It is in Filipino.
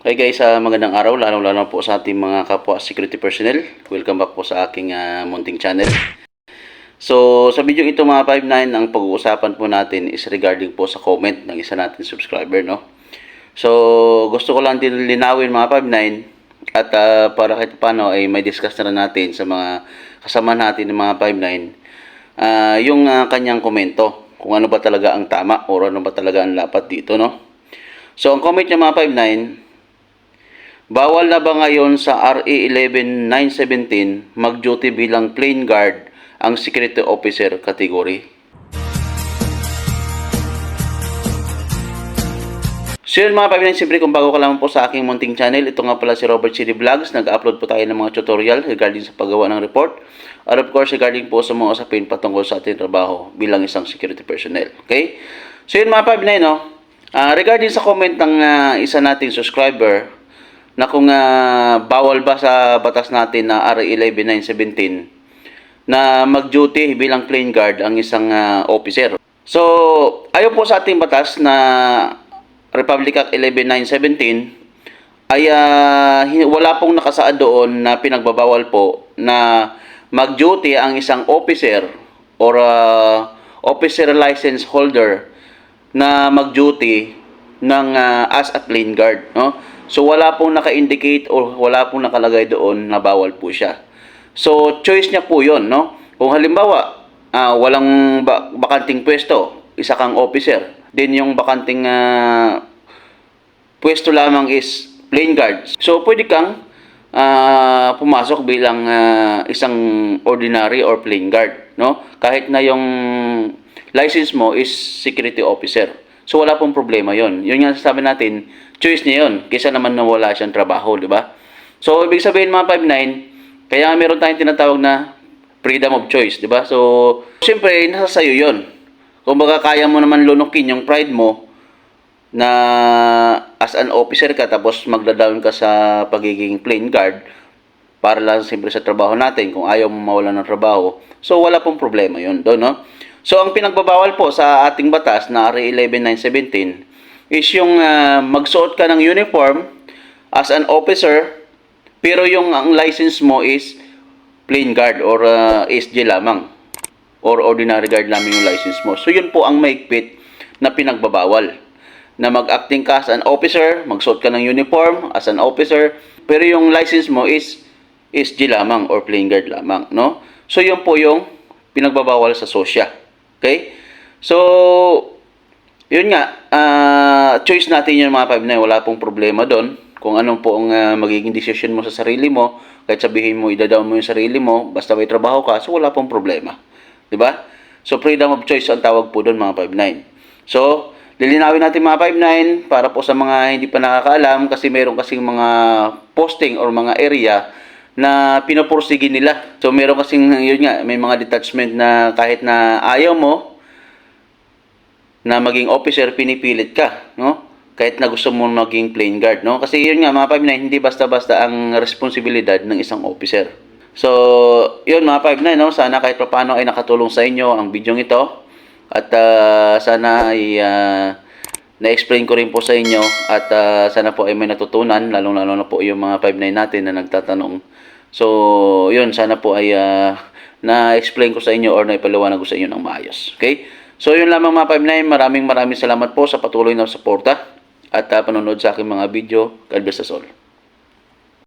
Hi guys, magandang araw, lalo-lalo po sa ating mga kapwa security personnel. Welcome back po sa aking munting channel. So, sa video ito mga 59, ang pag-uusapan po natin is regarding po sa comment ng isa nating subscriber, no? So, gusto ko lang din linawin mga 59 at para kahit paano ay may discuss na rin natin sa mga kasama natin ng mga 59 yung kanyang komento, kung ano ba talaga ang tama o ano ba talaga ang dapat dito, no? So, ang comment niya mga 59, bawal na ba ngayon sa RA 11917 mag-duty bilang plain guard ang security officer category? So yun mga pamilya, siyempre kung bago ka lang po sa aking munting channel, ito nga pala si Robert CD Vlogs. Nag-upload po tayo ng mga tutorial regarding sa paggawa ng report. At of course, regarding po sa mga usapin patungkol sa ating trabaho bilang isang security personnel. Okay? So yun mga pamilya, no? Regarding sa comment ng isa nating subscriber, na kung bawal ba sa batas natin na RA 11917 na mag-duty bilang plain guard ang isang officer. So, ayon po sa ating batas na Republic Act 11917 ay wala pong nakasaad doon na pinagbabawal po na mag-duty ang isang officer or officer license holder na mag-duty ng as a plain guard, no? So, wala pong naka-indicate o wala pong nakalagay doon na bawal po siya. So, choice niya po yun, no? Kung halimbawa, walang bakanting pwesto, isa kang officer, then yung bakanting pwesto lamang is plain guard. So, pwede kang pumasok bilang isang ordinary or plain guard, no? Kahit na yung license mo is security officer. So, wala pong problema yon. Yun nga sabi natin, choice niya yun, kaysa naman na wala siyang trabaho, di ba? So, ibig sabihin mga 59, kaya meron tayong tinatawag na freedom of choice, di ba? So, siyempre, nasa sayo yun. Kung baka kaya mo naman lunukin yung pride mo na as an officer ka, tapos magda-down ka sa pagiging plain guard para lang siyempre sa trabaho natin, kung ayaw mo mawalan ng trabaho, so wala pong problema yun doon, no? So, ang pinagbabawal po sa ating batas na RA 11917 is yung magsuot ka ng uniform as an officer, pero yung ang license mo is plain guard or SG lamang or ordinary guard lamang yung license mo. So, yun po ang maigpit na pinagbabawal. Na mag-acting ka as an officer, magsuot ka ng uniform as an officer, pero yung license mo is SG lamang or plain guard lamang, no? So, yun po yung pinagbabawal sa SOSYA. Okay? So, yun nga, choice natin yun mga 59, wala pong problema doon. Kung anong po ang magiging decision mo sa sarili mo, kahit sabihin mo, ida-down mo yung sarili mo, basta may trabaho ka, so wala pong problema. Diba? So, freedom of choice ang tawag po doon mga 59. So, lilinawin natin mga 59 para po sa mga hindi pa nakakaalam, kasi meron kasing mga posting or mga area na pinoporsige nila. So, meron kasing, yun nga, may mga detachment na kahit na ayaw mo na maging officer, pinipilit ka, no? Kahit na gusto mo maging plain guard, no? Kasi yun nga, mga 59, hindi basta-basta ang responsibilidad ng isang officer. So, yun mga 59, no? Sana kahit paano ay nakatulong sa inyo ang video ito. At sana ay na-explain ko rin po sa inyo at sana po ay may natutunan, lalong-lalo na po yung mga 59 natin na nagtatanong. So, yun, sana po ay na-explain ko sa inyo or naipaliwanag ko sa inyo ng maayos. Okay? So, yun lamang mga 59. Maraming salamat po sa patuloy na suporta at panonood sa aking mga video. God bless us all.